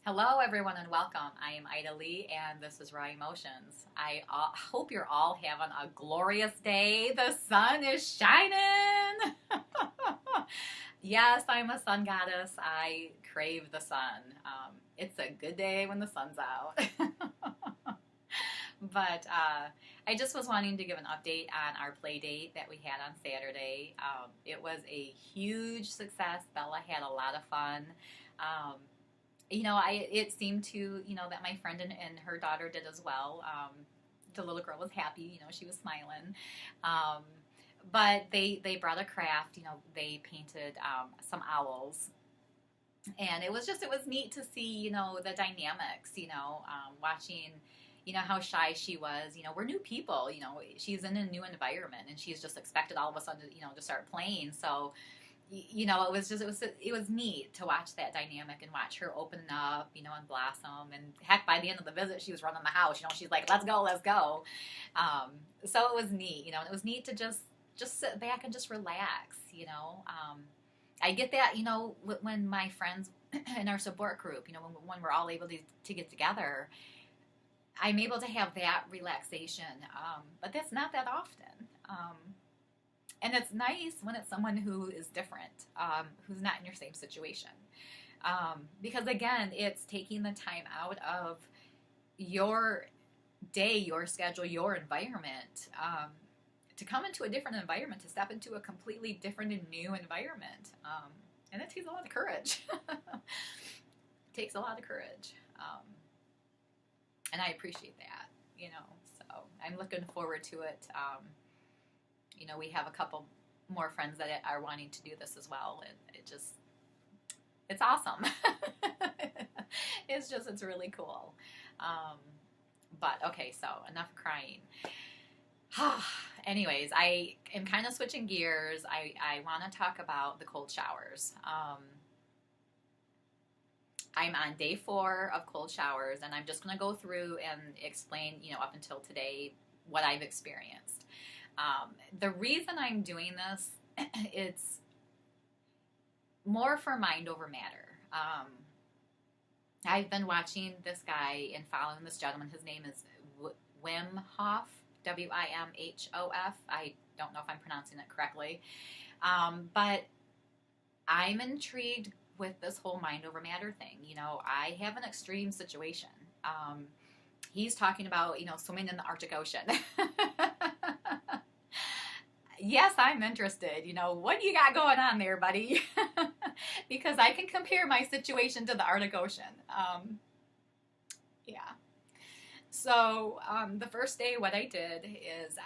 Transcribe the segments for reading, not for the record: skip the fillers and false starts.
Hello, everyone, and welcome. I am Ida Lee, and this is Raw Emotions. I hope you're all having a glorious day. The sun is shining. Yes, I'm a sun goddess. I crave the sun. It's a good day when the sun's out. But I just was wanting to give an update on our play date that we had on Saturday. It was a huge success. Bella had a lot of fun. Um, it seemed to, that my friend and her daughter did as well. The little girl was happy, she was smiling. Um, but they brought a craft, they painted some owls. And it was neat to see, the dynamics, watching, how shy she was. We're new people, she's in a new environment and she's just expected all of a sudden, to start playing. So, it was neat to watch that dynamic and watch her open up, and blossom. And heck, by the end of the visit, she was running the house. She's like, "Let's go, let's go." So it was neat, and it was neat to just sit back and just relax. I get that, when my friends in our support group, when we're all able to get together, I'm able to have that relaxation. But that's not that often. And it's nice when it's someone who is different, who's not in your same situation. Because again, it's taking the time out of your day, your schedule, your environment, to come into a different environment, to step into a completely different and new environment. And it takes a lot of courage. It takes a lot of courage. And I appreciate that, so I'm looking forward to it. We have a couple more friends that are wanting to do this as well. And it's awesome. It's really cool. But okay, so enough crying. Anyways, I am kind of switching gears. I want to talk about the cold showers. I'm on day 4 of cold showers, and I'm just going to go through and explain, up until today, what I've experienced. The reason I'm doing this, it's more for mind over matter. I've been watching this guy and following this gentleman. His name is Wim Hof, Wimhof. I don't know if I'm pronouncing it correctly. But I'm intrigued with this whole mind over matter thing. I have an extreme situation. He's talking about, swimming in the Arctic Ocean. Yes, I'm interested. What do you got going on there, buddy? Because I can compare my situation to the Arctic Ocean. Yeah. So the first day, what I did is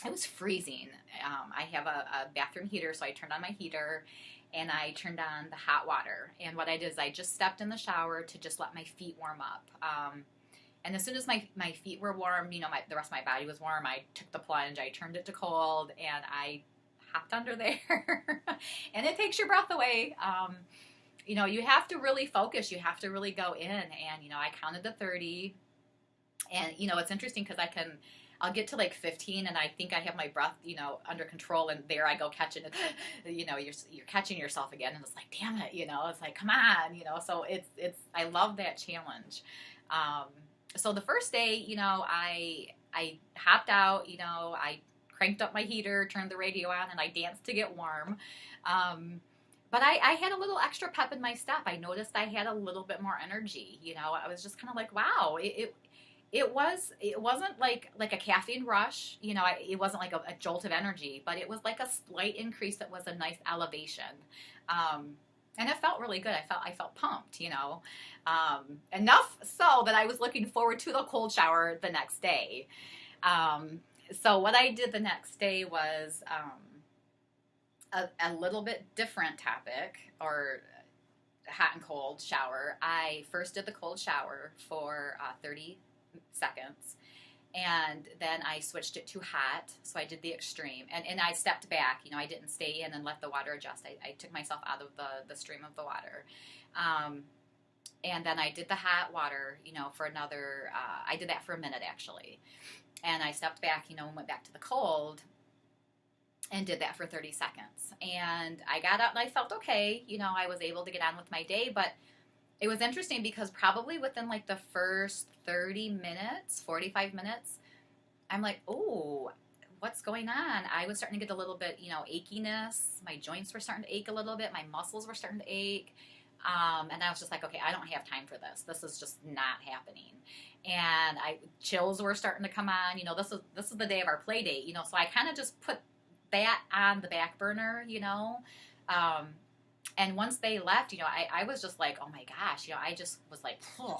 it was freezing. I have a bathroom heater, so I turned on my heater and I turned on the hot water. And what I did is I just stepped in the shower to just let my feet warm up. And as soon as my feet were warm, the rest of my body was warm, I took the plunge, I turned it to cold, and I hopped under there. And it takes your breath away. You have to really focus. You have to really go in. And, I counted to 30. And, it's interesting because I'll get to like 15 and I think I have my breath, under control, and there I go catching it. You're catching yourself again, and it's like, damn it, it's like, come on, so I love that challenge. So the first day, I hopped out, I cranked up my heater, turned the radio on, and I danced to get warm. But I had a little extra pep in my step. I noticed I had a little bit more energy. I was just kind of like, wow, it wasn't like a caffeine rush. It wasn't like a jolt of energy, but it was like a slight increase that was a nice elevation. And it felt really good. I felt pumped, enough so that I was looking forward to the cold shower the next day. So what I did the next day was a little bit different topic, or hot and cold shower. I first did the cold shower for 30 seconds. And then I switched it to hot, so I did the extreme. And I stepped back, I didn't stay in and let the water adjust. I took myself out of the stream of the water. And then I did the hot water, for another, I did that for a minute, actually. And I stepped back, and went back to the cold and did that for 30 seconds. And I got out and I felt okay. I was able to get on with my day, but it was interesting because probably within like the first 30 minutes, 45 minutes, I'm like, oh, what's going on? I was starting to get a little bit, achiness. My joints were starting to ache a little bit. My muscles were starting to ache. And I was just like, okay, I don't have time for this. This is just not happening. And chills were starting to come on. This is the day of our play date. So I kind of just put that on the back burner. Um, and once they left, I was just like, oh my gosh, I just was like, oh,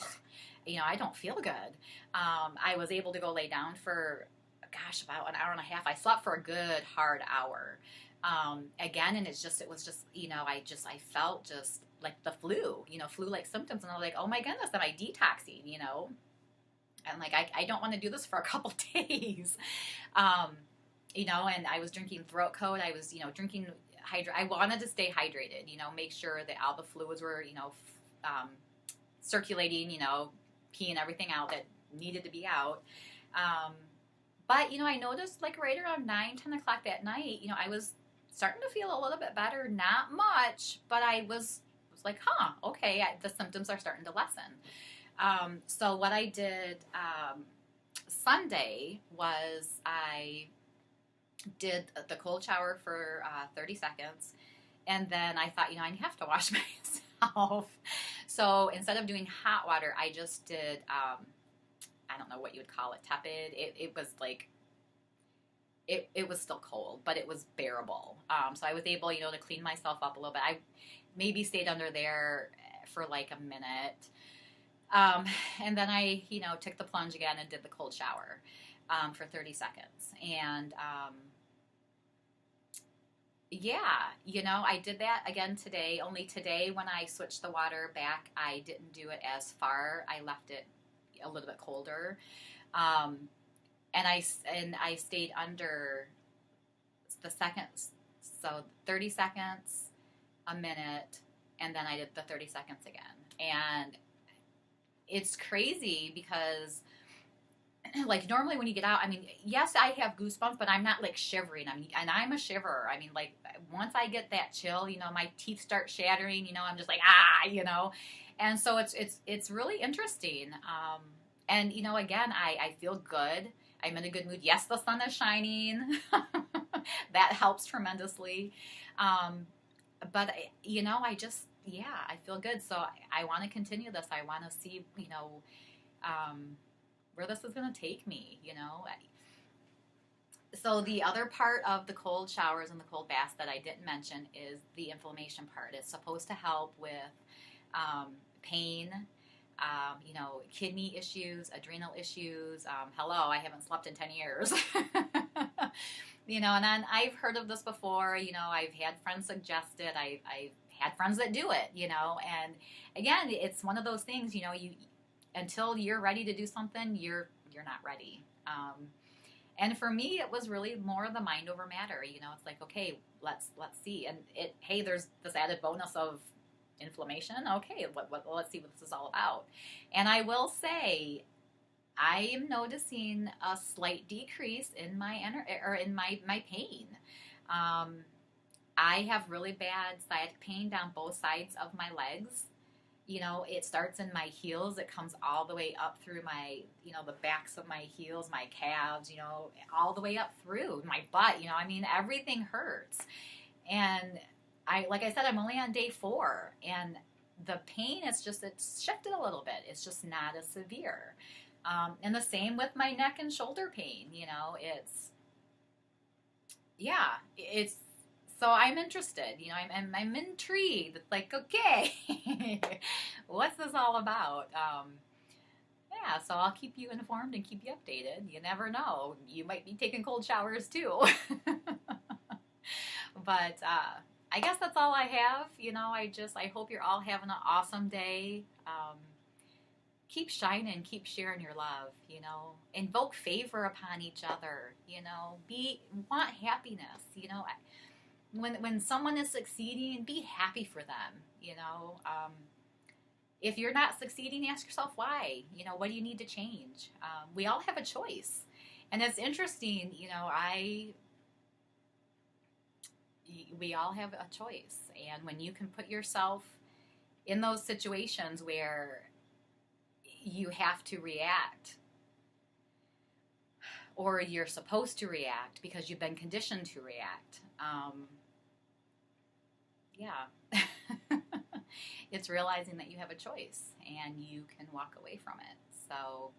I don't feel good. I was able to go lay down for, gosh, about an hour and a half. I slept for a good hard hour. Again, and it was just, I felt just like the flu-like symptoms. And I was like, oh my goodness, am I detoxing, And like, I don't want to do this for a couple days. And I was drinking throat coat. I was, drinking I wanted to stay hydrated, make sure that all the fluids were, circulating, peeing everything out that needed to be out. But, I noticed like right around 9, 10 o'clock that night, I was starting to feel a little bit better. Not much, but I was like, okay, the symptoms are starting to lessen. So what I did Sunday was I did the cold shower for 30 seconds. And then I thought, I have to wash myself. So instead of doing hot water, I just did, I don't know what you would call it, tepid. It was like, it was still cold, but it was bearable. So I was able, to clean myself up a little bit. I maybe stayed under there for like a minute. And then I, took the plunge again and did the cold shower for 30 seconds. And I did that again today. Only today when I switched the water back, I didn't do it as far. I left it a little bit colder. And I stayed under the seconds. So 30 seconds, a minute, and then I did the 30 seconds again. And it's crazy because like normally when you get out, I mean, yes, I have goosebumps, but I'm not like shivering. I mean, and I'm a shiverer. I mean, like once I get that chill, my teeth start shattering, I'm just like, and so it's really interesting. And again, I feel good. I'm in a good mood. Yes, the sun is shining. That helps tremendously. But I feel good. So I want to continue this. I want to see, where this is going to take me, So the other part of the cold showers and the cold baths that I didn't mention is the inflammation part. It's supposed to help with pain, kidney issues, adrenal issues. Hello, I haven't slept in 10 years. And then I've heard of this before. I've had friends suggest it. I've had friends that do it, and again, it's one of those things, you until you're ready to do something, you're not ready. And for me, it was really more the mind over matter. It's like, okay, let's see. And hey, there's this added bonus of inflammation. Okay, let's see what this is all about. And I will say, I am noticing a slight decrease in my my pain. I have really bad sciatic pain down both sides of my legs. It starts in my heels. It comes all the way up through my, the backs of my heels, my calves, all the way up through my butt. I mean, everything hurts. And like I said, I'm only on day 4, and the pain it's shifted a little bit. It's just not as severe. And the same with my neck and shoulder pain. So I'm interested, I'm intrigued. It's like, okay, what's this all about? So I'll keep you informed and keep you updated. You never know. You might be taking cold showers too. But I guess that's all I have. I hope you're all having an awesome day. Keep shining, keep sharing your love, invoke favor upon each other, want happiness, when someone is succeeding, be happy for them, if you're not succeeding, ask yourself why, what do you need to change? We all have a choice. And it's interesting, we all have a choice. And when you can put yourself in those situations where you have to react, or you're supposed to react because you've been conditioned to react. Yeah. It's realizing that you have a choice and you can walk away from it. So,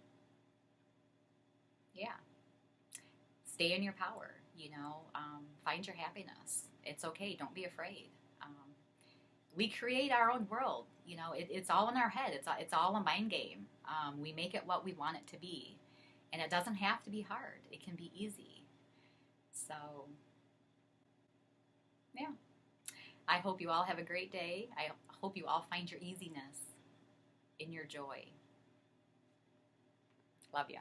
yeah. Stay in your power, find your happiness. It's okay. Don't be afraid. Um, we create our own world. It's all in our head. It's all a mind game. We make it what we want it to be. And it doesn't have to be hard. It can be easy. So, yeah. I hope you all have a great day. I hope you all find your easiness in your joy. Love ya.